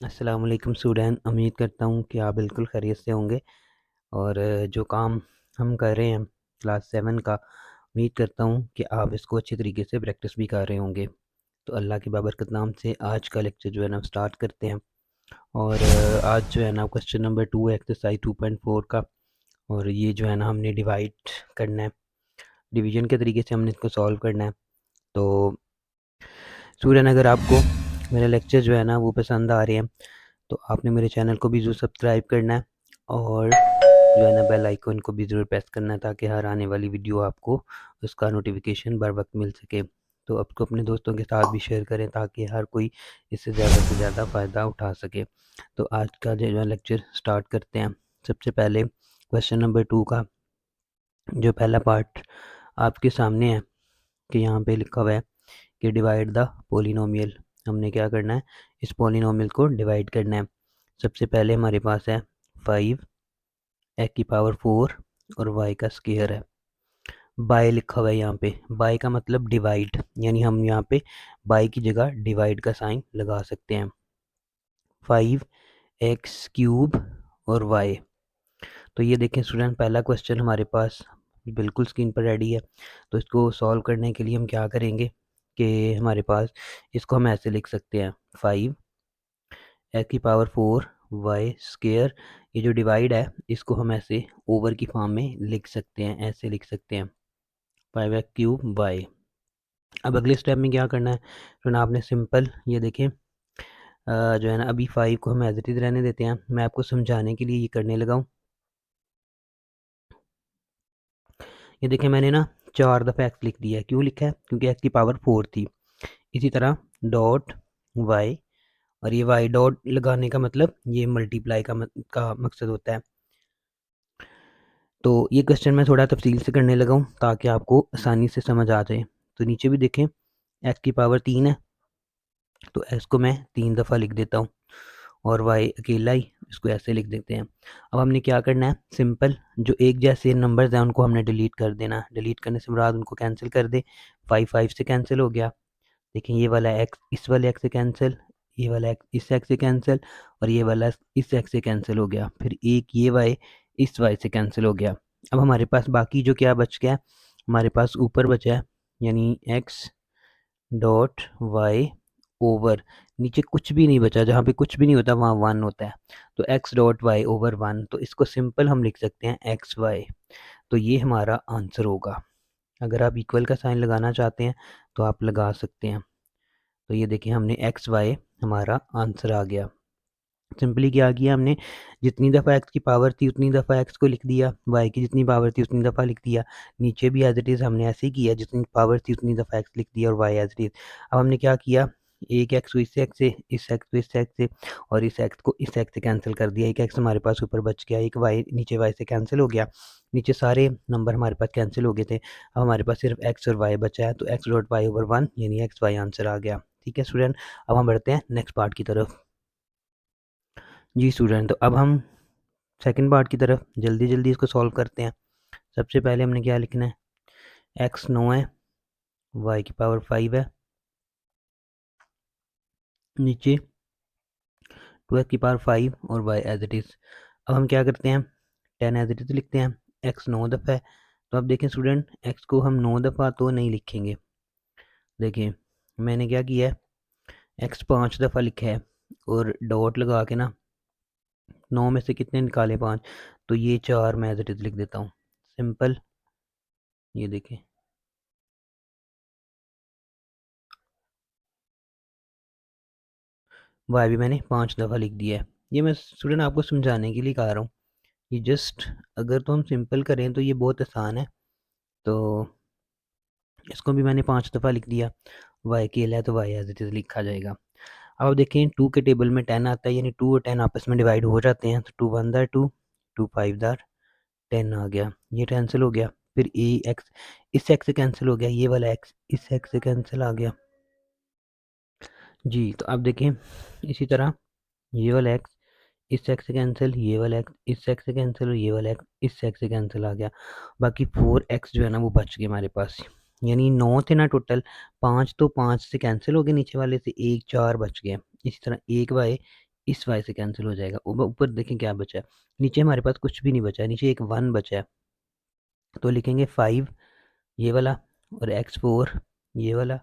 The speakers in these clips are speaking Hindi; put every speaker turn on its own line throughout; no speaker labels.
अस्सलाम वालेकुम स्टूडेंट। उम्मीद करता हूँ कि आप बिल्कुल खैरियत से होंगे और जो काम हम कर रहे हैं क्लास 7 का, उम्मीद करता हूँ कि आप इसको अच्छी तरीके से प्रैक्टिस भी कर रहे होंगे। तो अल्लाह की बाबरकत नाम से आज का लेक्चर जो है ना स्टार्ट करते हैं। और आज जो है ना क्वेश्चन नंबर 2 है एक्सरसाइज 2.4 का। और ये जो है ना हमने डिवाइड करना है, डिवीजन के तरीके से हमने इसको सॉल्व करना है। तो स्टूडेंट, अगर आपको मेरे लेक्चर जो है ना वो पसंद आ रहे हैं तो आपने मेरे चैनल को भी ज़रूर सब्सक्राइब करना है और जो है ना बेल आइकन को भी ज़रूर प्रेस करना है ताकि हर आने वाली वीडियो आपको उसका नोटिफिकेशन बर वक्त मिल सके। तो आपको अपने दोस्तों के साथ भी शेयर करें ताकि हर कोई इससे ज़्यादा से ज़्यादा फ़ायदा उठा सके। तो आज का जो है लेक्चर स्टार्ट करते हैं। सबसे पहले क्वेश्चन नंबर 2 का जो पहला पार्ट आपके सामने है कि यहाँ पे लिखा हुआ है कि डिवाइड द पोलिनोमियल। हमने क्या करना है, इस पोलिनोमियल को डिवाइड करना है। सबसे पहले हमारे पास है 5 एक्स की पावर 4 और वाई का स्क्वायर है। बाय लिखा हुआ है यहाँ पे, बाय का मतलब डिवाइड, यानी हम यहाँ पे बाय की जगह डिवाइड का साइन लगा सकते हैं। 5x³ और y। तो ये देखें स्टूडेंट, पहला क्वेश्चन हमारे पास बिल्कुल स्क्रीन पर रेडी है। तो इसको सॉल्व करने के लिए हम क्या करेंगे कि हमारे पास इसको हम ऐसे लिख सकते हैं 5x⁴ वाई स्क्वायर। ये जो डिवाइड है इसको हम ऐसे ओवर की फॉर्म में लिख सकते हैं, ऐसे लिख सकते हैं 5x³ वाई। अब अगले स्टेप में क्या करना है तो ना आपने सिंपल ये देखें जो है ना अभी 5 को हम एज इट इज़ रहने देते हैं। मैं आपको समझाने के लिए ये करने लगा हूँ। ये देखें मैंने ना 4 दफ़ा एक्स लिख दिया है। क्यों लिखा है? क्योंकि एक्स की पावर 4 थी। इसी तरह डॉट वाई, और ये वाई डॉट लगाने का मतलब ये मल्टीप्लाई का मकसद होता है। तो ये क्वेश्चन मैं थोड़ा तफसील से करने लगा हूँ ताकि आपको आसानी से समझ आ जाए। तो नीचे भी देखें एक्स की पावर 3 है, तो एक्स को मैं 3 दफ़ा लिख देता हूँ और वाई अकेला ही, इसको ऐसे लिख देते हैं। अब हमने क्या करना है, सिंपल जो एक जैसे नंबर्स हैं उनको हमने डिलीट कर देना। डिलीट करने से मुराद उनको कैंसिल कर दे। 5 5 से कैंसिल हो गया। देखें ये वाला एक्स इस वाले एक्स से कैंसिल, ये वाला एक्स इस एक्स से कैंसिल, और ये वाला इस एक्स से कैंसिल हो गया। फिर एक ये वाई इस वाई से कैंसिल हो गया। अब हमारे पास बाकी जो क्या बच गया, हमारे पास ऊपर बचा है यानी एक्स डॉट वाई ओवर, नीचे कुछ भी नहीं बचा। जहाँ पे कुछ भी नहीं होता वहाँ 1 होता है। तो एक्स डॉट वाई ओवर 1, तो इसको सिंपल हम लिख सकते हैं एक्स वाई। तो ये हमारा आंसर होगा। अगर आप इक्वल का साइन लगाना चाहते हैं तो आप लगा सकते हैं। तो ये देखिए हमने एक्स वाई हमारा आंसर आ गया। सिंपली क्या किया हमने, जितनी दफ़ा एक्स की पावर थी उतनी दफ़ा एक्स को लिख दिया, वाई की जितनी पावर थी उतनी दफ़ा लिख दिया। नीचे भी एज इट इज़ हमने ऐसे ही किया, जितनी पावर थी उतनी दफ़ा एक्स लिख दिया और वाई एज इट इज़। अब हमने क्या किया, एक एक्स को इस एक्स से, इस एक्स को इस एक्स से, और इस एक्स को इस एक्स से कैंसिल कर दिया। एक एक्स हमारे पास ऊपर बच गया, एक वाई नीचे वाई से कैंसिल हो गया। नीचे सारे नंबर हमारे पास कैंसिल हो गए थे। अब हमारे पास सिर्फ एक्स और वाई बचा है, तो एक्स डॉट वाई ओवर 1 यानी एक्स वाई आंसर आ गया। ठीक है स्टूडेंट, अब हम बढ़ते हैं नेक्स्ट पार्ट की तरफ। जी स्टूडेंट, तो अब हम सेकंड पार्ट की तरफ जल्दी जल्दी इसको सॉल्व करते हैं। सबसे पहले हमने क्या लिखना है, एक्स 9 है, वाई की पावर 5 है, नीचे 2 की पावर 5 और वाई एज इट इज़। अब हम क्या करते हैं, 10 एज इट इज़ लिखते हैं। एक्स 9 दफ़ा है, तो अब देखें स्टूडेंट, एक्स को हम 9 दफ़ा तो नहीं लिखेंगे। देखिए मैंने क्या किया है, एक्स 5 दफ़ा लिखा है और डॉट लगा के ना 9 में से कितने निकाले 5, तो ये 4 मैं एज इट इज़ लिख देता हूँ सिंपल। ये देखें वाई भी मैंने 5 दफ़ा लिख दिया है। ये मैं स्टूडेंट आपको समझाने के लिए कह रहा हूँ। ये जस्ट अगर तो हम सिंपल करें तो ये बहुत आसान है। तो इसको भी मैंने 5 दफ़ा लिख दिया। वाई अकेला है तो वाई एज इट इज़ लिखा जाएगा। अब देखें 2 के टेबल में 10 आता है, यानी 2 और 10 आपस में डिवाइड हो जाते हैं। तो 2 1 दार 2, 2 5 दार 10 आ गया। ये कैंसिल हो गया। फिर ए एक्स इस एक्स से कैंसिल हो गया, ये वाला एक्स इस एक्स से कैंसिल आ गया। जी, तो अब देखें इसी तरह ये वाला एक्स इस एक्स से कैंसिल, ये वाला एक्स इस एक्स से कैंसिल, और ये वाला एक्स इस एक्स से कैंसिल आ गया। बाकी 4x जो है ना वो बच गए हमारे पास, यानी 9 थे ना टोटल। 5 तो 5 से कैंसिल हो गए, नीचे वाले से एक 4 बच गए। इसी तरह एक वाई इस y से कैंसिल हो जाएगा। ऊपर देखें क्या बचा है, नीचे हमारे पास कुछ भी नहीं बचा है, नीचे एक 1 बचा है। तो लिखेंगे 5 ये वाला और x4 ये वाला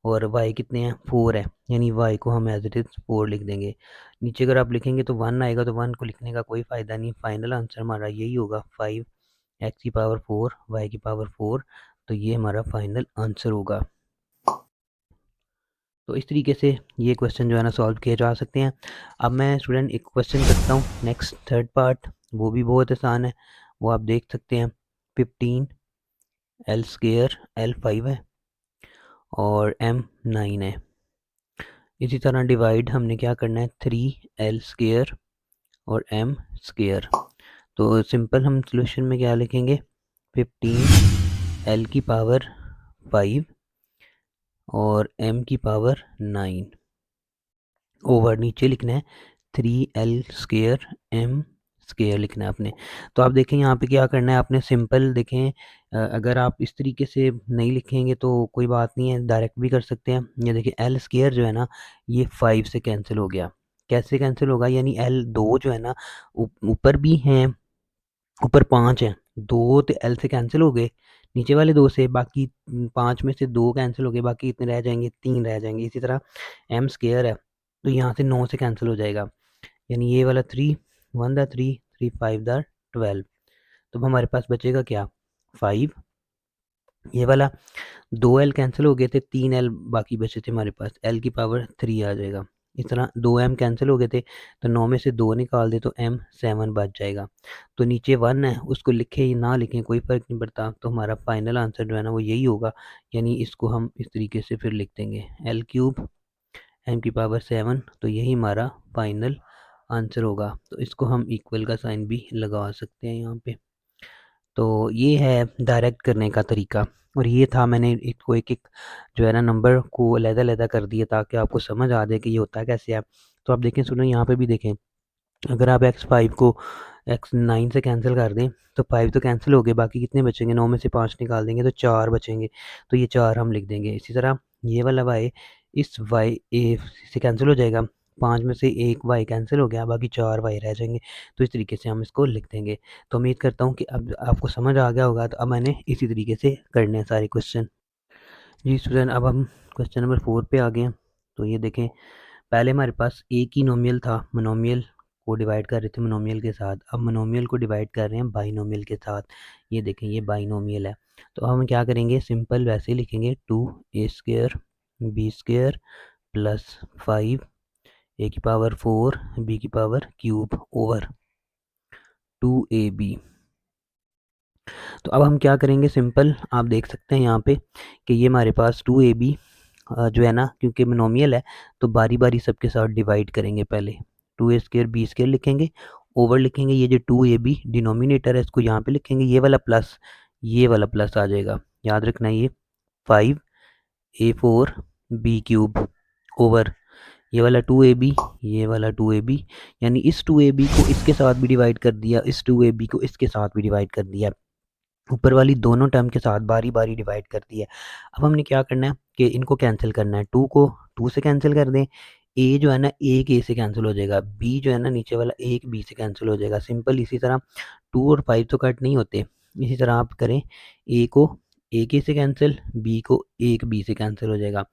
और y कितने हैं 4 है, यानी y को हम एज इट इज़ 4 लिख देंगे। नीचे अगर आप लिखेंगे तो 1 आएगा, तो 1 को लिखने का कोई फ़ायदा नहीं। फाइनल आंसर हमारा यही होगा 5 x की पावर 4 y की पावर 4। तो ये हमारा फाइनल आंसर होगा। तो इस तरीके से ये क्वेश्चन जो है ना सॉल्व किए जा सकते हैं। अब मैं स्टूडेंट एक क्वेश्चन करता हूँ नेक्स्ट थर्ड पार्ट, वो भी बहुत आसान है, वो आप देख सकते हैं। 15 L स्क्वेयर L 5 है और M 9 है। इसी तरह डिवाइड हमने क्या करना है 3L स्क्वेयर और M स्क्वेयर। तो सिंपल हम सॉल्यूशन में क्या लिखेंगे 15 L की पावर 5 और M की पावर 9 ओवर नीचे लिखना है 3L स्क्वेयर M स्क्वेयर लिखना है आपने। तो आप देखें यहाँ पे क्या करना है आपने, सिंपल देखें अगर आप इस तरीके से नहीं लिखेंगे तो कोई बात नहीं है, डायरेक्ट भी कर सकते हैं। ये देखिए L स्क्वेयर जो है ना ये 5 से कैंसिल हो गया। कैसे कैंसिल होगा, यानी L 2 जो है ना ऊपर भी हैं, ऊपर 5 हैं, 2 तो L से कैंसिल हो गए नीचे वाले 2 से, बाकी 5 में से 2 कैंसिल हो गए, बाकी कितने रह जाएंगे 3 रह जाएंगे। इसी तरह M स्क्वेयर है तो यहाँ से 9 से कैंसिल हो जाएगा, यानी ये वाला 3 1 द 3 3 5 द 12। तो हमारे पास बचेगा क्या 5, ये वाला 2L कैंसिल हो गए थे, 3L बाकी बचे थे हमारे पास, L की पावर 3 आ जाएगा। इस तरह 2M कैंसिल हो गए थे तो 9 में से 2 निकाल दे तो M 7 बच जाएगा। तो नीचे 1 है उसको लिखे या ना लिखें कोई फ़र्क नहीं पड़ता, तो हमारा फाइनल आंसर जो है ना वो यही होगा। यानी इसको हम इस तरीके से फिर लिख देंगे L क्यूब M की पावर 7, तो यही हमारा फाइनल आंसर होगा। तो इसको हम इक्वल का साइन भी लगा सकते हैं यहाँ पे। तो ये है डायरेक्ट करने का तरीका, और ये था मैंने इसको एक एक जो है ना नंबर को अलग-अलग कर दिया ताकि आपको समझ आ जाए कि ये होता कैसे है। तो आप देखें सुनो यहाँ पे भी देखें, अगर आप x5 को x9 से कैंसिल कर दें तो 5 तो कैंसिल हो गए, बाकी कितने बचेंगे 9 में से 5 निकाल देंगे तो 4 बचेंगे, तो ये 4 हम लिख देंगे। इसी तरह ये वाला y इस y ए से कैंसिल हो जाएगा, 5 में से एक y कैंसिल हो गया, बाकी 4 y रह जाएंगे। तो इस तरीके से हम इसको लिख देंगे। तो उम्मीद करता हूँ कि अब आपको समझ आ गया होगा। तो अब मैंने इसी तरीके से करने हैं सारे क्वेश्चन। जी स्टूडेंट, अब हम क्वेश्चन नंबर 4 पे आ गए हैं। तो ये देखें, पहले हमारे पास एक ही नोमियल था, मोनोमियल को डिवाइड कर रहे थे मोनोमियल के साथ, अब मोनोमियल को डिवाइड कर रहे हैं बाइनोमियल के साथ। ये देखें ये बाइनोमियल है, तो हम क्या करेंगे सिंपल वैसे ही लिखेंगे 2a square b square plus 5 a की पावर 4 b की पावर क्यूब ओवर 2ab। तो अब हम क्या करेंगे सिंपल, आप देख सकते हैं यहाँ पे कि ये हमारे पास 2ab जो है ना, क्योंकि मोनोमियल है तो बारी बारी सबके साथ डिवाइड करेंगे। पहले 2a स्क्वेयर b स्क्वेयर लिखेंगे, ओवर लिखेंगे, ये जो 2ab डिनोमिनेटर है इसको यहाँ पे लिखेंगे, ये वाला प्लस ये वाला प्लस आ जाएगा। याद रखना ये 5a4 b क्यूब ओवर ये वाला 2ab ये वाला 2ab, यानी इस 2ab को इसके साथ भी डिवाइड कर दिया, इस 2ab को इसके साथ भी डिवाइड कर दिया, ऊपर वाली दोनों टर्म के साथ बारी बारी डिवाइड कर दिया। अब हमने क्या करना है कि इनको कैंसिल करना है, 2 को 2 से कैंसिल कर दें, ए जो है ना एक ए से कैंसिल हो जाएगा, बी जो है ना नीचे वाला एक बी से कैंसिल हो जाएगा, सिंपल। इसी तरह 2 और 5 तो कट नहीं होते, इसी तरह आप करें ए को एक ए से कैंसिल, बी को एक बी से कैंसिल हो जाएगा।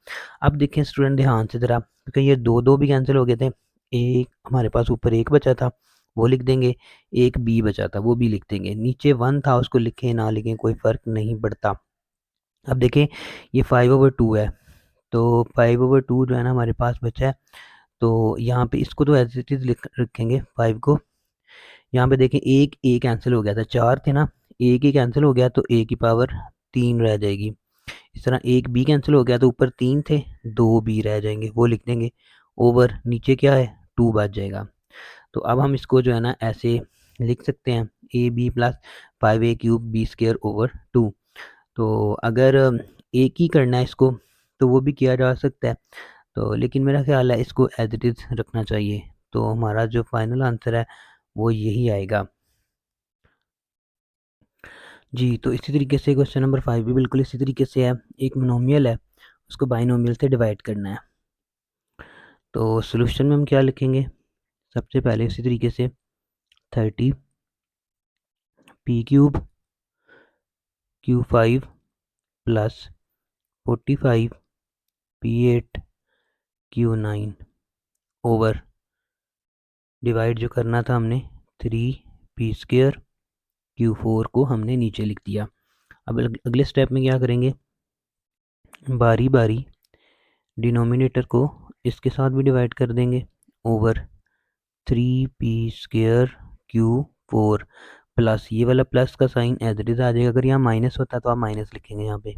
अब देखें स्टूडेंट ध्यान से ज़रा, क्योंकि ये दो दो भी कैंसिल हो गए थे, एक हमारे पास ऊपर एक बचा था वो लिख देंगे, एक बी बचा था वो भी लिख देंगे, नीचे 1 था उसको लिखें ना लिखें कोई फ़र्क नहीं पड़ता। अब देखें ये 5/2 है, तो 5/2 जो है ना हमारे पास बचा है, तो यहाँ पे इसको तो एज इट इज़ लिख रखेंगे 5 को। यहाँ पे देखें एक ए कैंसिल हो गया था, 4 थे ना, एक ही कैंसिल हो गया तो ए की पावर 3 रह जाएगी। इस तरह एक बी कैंसिल हो गया तो ऊपर 3 थे, 2 बी रह जाएंगे वो लिख देंगे, ओवर नीचे क्या है 2 बच जाएगा। तो अब हम इसको जो है ना ऐसे लिख सकते हैं a b plus 5a cube b square over 2। तो अगर एक ही करना है इसको तो वो भी किया जा सकता है, तो लेकिन मेरा ख्याल है इसको एज इट इज़ रखना चाहिए। तो हमारा जो फाइनल आंसर है वो यही आएगा। जी, तो इसी तरीके से क्वेश्चन नंबर 5 भी बिल्कुल इसी तरीके से है, एक मोनोमियल है उसको बाइनोमियल से डिवाइड करना है। तो सॉल्यूशन में हम क्या लिखेंगे सबसे पहले इसी तरीके से 30 P cube Q5 plus 45 P8 Q9 over divide जो करना था हमने 3 P² Q4 को हमने नीचे लिख दिया। अब अगले स्टेप में क्या करेंगे, बारी बारी डिनोमिनेटर को इसके साथ भी डिवाइड कर देंगे ओवर 3P² Q4 प्लस ये वाला प्लस का साइन एज इट इज आ जाएगा। अगर यहाँ माइनस होता तो आप माइनस लिखेंगे यहाँ पे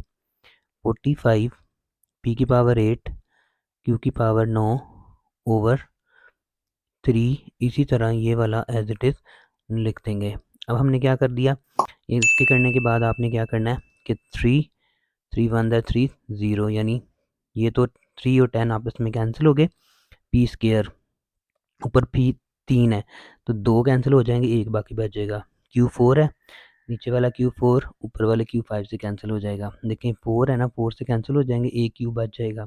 45 P�8 Q⁹ 9 ओवर 3 इसी तरह ये वाला एज इट इज लिख देंगे। अब हमने क्या कर दिया, इसके करने के बाद आपने क्या करना है कि 3 1 3 0 यानी ये तो 3 और 10 आपस में कैंसिल हो गए, P² ऊपर P 3 है तो 2 कैंसिल हो जाएंगे, एक बाकी बच जाएगा। Q4 है, नीचे वाला Q4 ऊपर वाले Q5 से कैंसिल हो जाएगा। देखिए 4 है ना, 4 से कैंसिल हो जाएंगे, एक Q बच जाएगा,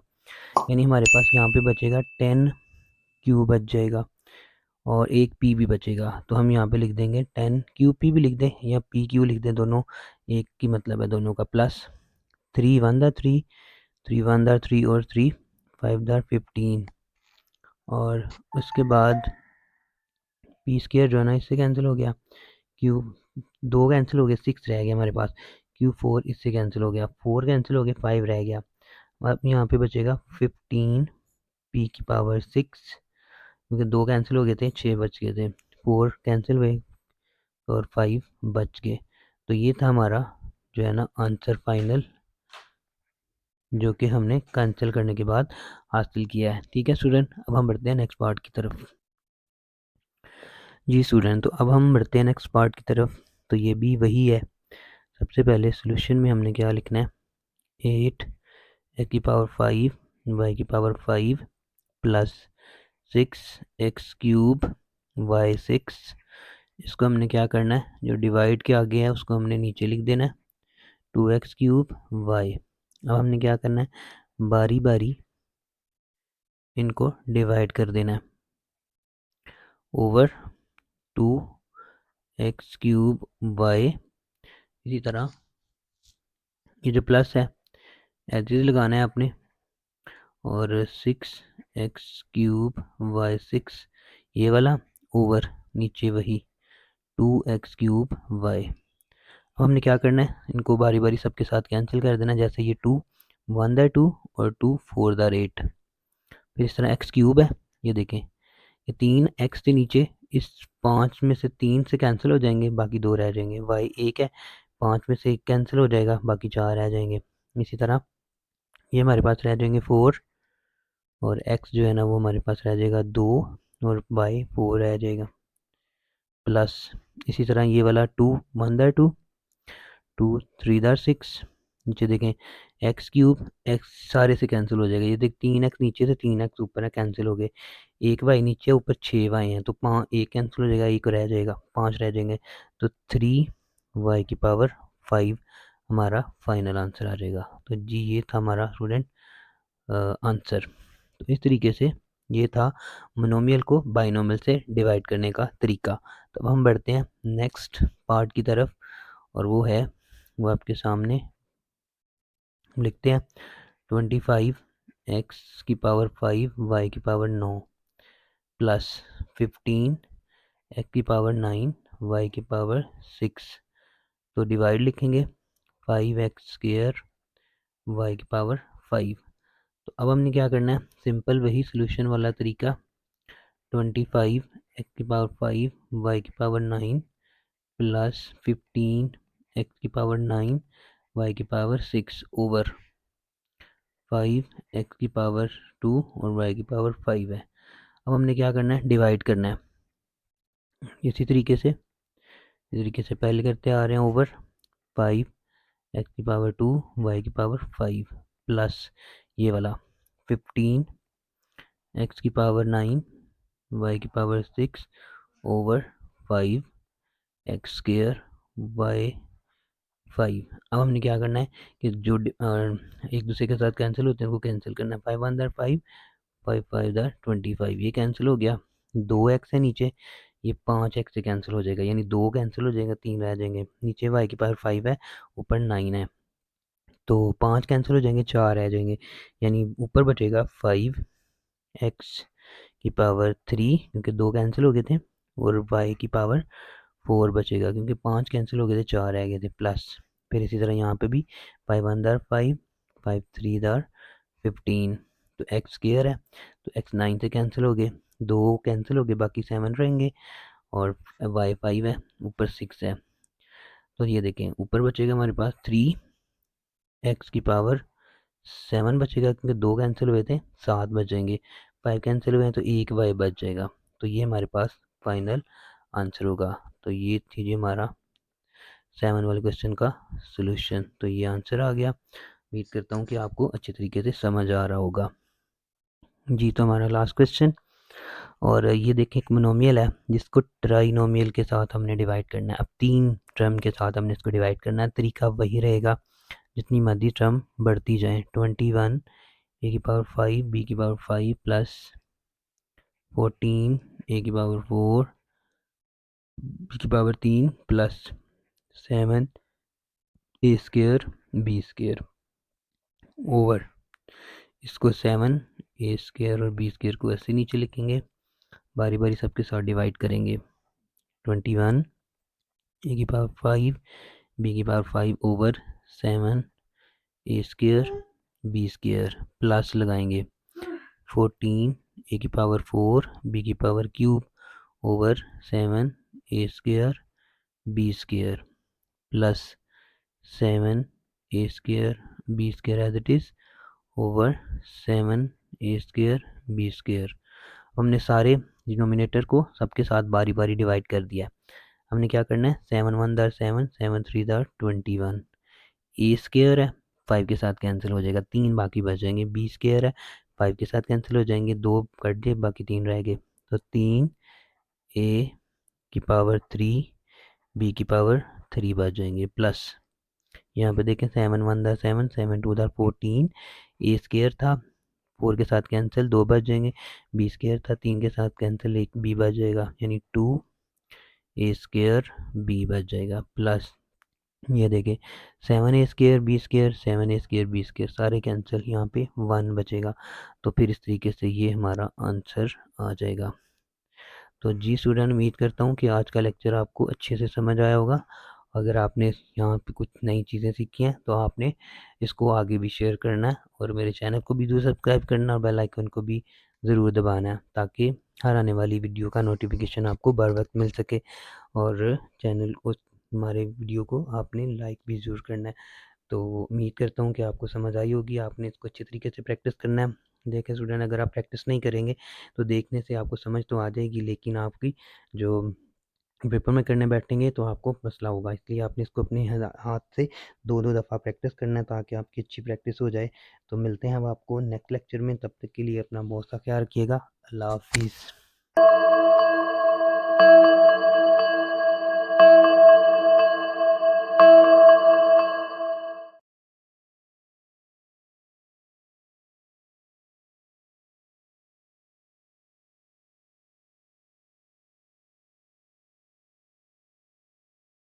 यानी हमारे पास यहाँ पे बचेगा 10 Q बच जाएगा और एक P भी बचेगा। तो हम यहाँ पे लिख देंगे 10 QP भी लिख दें या PQ लिख दें, दोनों एक की मतलब है दोनों का। प्लस 3 1 3 3 1 3 और 3 5 15 और उसके बाद P² जो है ना इससे कैंसिल हो गया, Q 2 कैंसिल हो गए, 6 रह गया हमारे पास। Q4 इससे कैंसिल हो गया, 4 कैंसिल हो गए, 5 रह गया। अब यहाँ पे बचेगा 15 P⁶ क्योंकि 2 कैंसिल हो गए थे, 6 बच गए थे, 4 कैंसिल हुए और 5 बच गए। तो ये था हमारा जो है ना आंसर फाइनल, जो कि हमने कैंसिल करने के बाद हासिल किया है। ठीक है स्टूडेंट, अब हम बढ़ते हैं नेक्स्ट पार्ट की तरफ। जी स्टूडेंट, तो अब हम बढ़ते हैं नेक्स्ट पार्ट की तरफ। तो ये भी वही है, सबसे पहले सोल्यूशन में हमने क्या लिखना है, 8 x⁵ y⁵ plus 6x³ y6। इसको हमने क्या करना है, जो डिवाइड के आगे है उसको हमने नीचे लिख देना है 2x³ y। अब हमने क्या करना है, बारी बारी इनको डिवाइड कर देना है ओवर 2x³ y। इसी तरह ये जो प्लस है एज लगाना है आपने और 6x³ y6 ये वाला ओवर नीचे वही 2x³ y। अब हमने क्या करना है, इनको बारी बारी सबके साथ कैंसिल कर देना, जैसे ये 2 1 2 और 2 4 8। फिर इस तरह x³ है, ये देखें ये 3 x के नीचे इस 5 में से 3 से कैंसिल हो जाएंगे, बाकी 2 रह जाएंगे। y 1 है, 5 में से 1 कैंसिल हो जाएगा, बाकी 4 रह जाएंगे। इसी तरह ये हमारे पास रह जाएंगे 4 और x जो है ना वो हमारे पास रह जाएगा 2 और y 4 रह जाएगा। प्लस इसी तरह ये वाला 2 1 2 2 3 6 नीचे देखें x³ x सारे से कैंसिल हो जाएगा, ये देख 3x नीचे से 3x ऊपर है, कैंसिल हो गए। एक y नीचे ऊपर 6 y हैं तो 5 एक कैंसिल हो जाएगा, एक रह जाएगा, 5 रह जाएंगे। तो 3y⁵ हमारा फाइनल आंसर आ जाएगा। तो जी ये था हमारा स्टूडेंट आंसर। तो इस तरीके से ये था मोनोमियल को बाइनोमियल से डिवाइड करने का तरीका। तो अब हम बढ़ते हैं नेक्स्ट पार्ट की तरफ और वो है, वो आपके सामने लिखते हैं 25 x⁵ y⁵ 9 plus 15 x⁵ 9 y⁵ 6। तो डिवाइड लिखेंगे 5x² y⁵ 5। तो अब हमने क्या करना है, सिंपल वही सोल्यूशन वाला तरीका 25 x⁵ y⁵ 9 plus 15 x⁵ 9 y⁵ 6 over 5x⁵2 और y⁵ 5 है। अब हमने क्या करना है, डिवाइड करना है इसी तरीके से पहले करते आ रहे हैं ओवर 5x⁵2 y⁵ प्लस ये वाला 15 x⁵9 y⁵ 6 over 5x² y5। अब हमने क्या करना है कि जो एक दूसरे के साथ कैंसिल होते हैं वो कैंसिल करना है। 5 1 5 5 5 25 ये कैंसिल हो गया, 2x है नीचे, ये 5x से कैंसिल हो जाएगा, यानी 2 कैंसिल हो जाएगा, 3 रह जाएंगे। नीचे y की पावर 5 है, ऊपर 9 है, तो 5 कैंसिल हो जाएंगे, 4 रह जाएंगे, यानी ऊपर बचेगा 5x की पावर 3, क्योंकि 2 कैंसिल हो गए थे, और y की पावर 4 बचेगा, क्योंकि 5 कैंसिल हो गए थे, 4 रह गए थे, प्लस फिर इसी तरह यहाँ पे भी 5 1 दार 5, 5 3 दार 15, तो x स्क्वायर है, तो x 9 से कैंसिल हो गए, 2 कैंसिल हो गए, बाकी 7 रहेंगे, और y 5 है, ऊपर 6 है, तो ये देखें ऊपर बचेगा हमारे पास 3x की पावर 7 बचेगा, क्योंकि 2 कैंसिल हुए थे, 7 बचेंगे, 5 कैंसिल हुए हैं, तो एक y बच जाएगा, तो ये हमारे पास फाइनल आंसर होगा। तो ये थी जी हमारा 7 वाले क्वेश्चन का सोल्यूशन। तो ये आंसर आ गया। उम्मीद करता हूँ कि आपको अच्छे तरीके से समझ आ रहा होगा जी। तो हमारा लास्ट क्वेश्चन, और ये देखें एक मोनोमियल है जिसको ट्राइनोमियल के साथ हमने डिवाइड करना है। अब 3 टर्म के साथ हमने इसको डिवाइड करना है, तरीका वही रहेगा, जितनी मर्जी टर्म बढ़ती जाए। 21 ए की पावर 5 बी की पावर 5 प्लस 14 ए की पावर 4 बी की power 3 plus 7 a square b square over, इसको 7 ए स्क्र और बी स्क्र को ऐसे नीचे लिखेंगे, बारी बारी सबके साथ डिवाइड करेंगे। 21 ए की पावर 5 बी की power 5 over 7 a square b square plus लगाएंगे 14 ए की पावर 4 बी की power cube over 7 a square b square plus 7 a square b square as it is over 7 a square b square. हमने सारे डिनोमिनेटर को सबके साथ बारी बारी डिवाइड कर दिया। हमने क्या करना है, 7 1 दार 7, 7 3 दार 21, ए स्क्र है 5 के साथ कैंसिल हो जाएगा, 3 बाकी बच जाएंगे, बी स्क्र है 5 के साथ कैंसिल हो जाएंगे, 2 कट गए, बाकी 3 रह गए, तो 3 ए की पावर 3 बी की पावर 3 बच जाएंगे, प्लस यहाँ पे देखें 7 1 दार 7, 7 2 दार 14, ए स्क्र था 4 के साथ कैंसिल, 2 बच जाएंगे, बी स्क्र था 3 के साथ कैंसिल, एक बी बच जाएगा, यानी 2 ए स्क्र बी बच जाएगा, प्लस ये देखें 7 a square b square 7 a square b square सारे कैंसिल, यहाँ पे 1 बचेगा, तो फिर इस तरीके से ये हमारा आंसर आ जाएगा। तो जी स्टूडेंट, उम्मीद करता हूँ कि आज का लेक्चर आपको अच्छे से समझ आया होगा। अगर आपने यहाँ पे कुछ नई चीज़ें सीखी हैं तो आपने इसको आगे भी शेयर करना है, और मेरे चैनल को भी ज़रूर सब्सक्राइब करना, और बेल आइकन को भी ज़रूर दबाना है, ताकि हर आने वाली वीडियो का नोटिफिकेशन आपको बर वक्त मिल सके। और चैनल को, हमारे वीडियो को आपने लाइक भी ज़रूर करना है। तो उम्मीद करता हूँ कि आपको समझ आई होगी। आपने इसको अच्छे तरीके से प्रैक्टिस करना है। देखें स्टूडेंट, अगर आप प्रैक्टिस नहीं करेंगे तो देखने से आपको समझ तो आ जाएगी, लेकिन आपकी जो पेपर में करने बैठेंगे तो आपको मसला होगा। इसलिए आपने इसको अपने हाथ से 2-2 दफ़ा प्रैक्टिस करना है, ताकि आपकी अच्छी प्रैक्टिस हो जाए। तो मिलते हैं अब आपको नेक्स्ट लेक्चर में, तब तक के लिए अपना बहुत सा ख्याल रखिएगा। अल्लाह हाफिज़।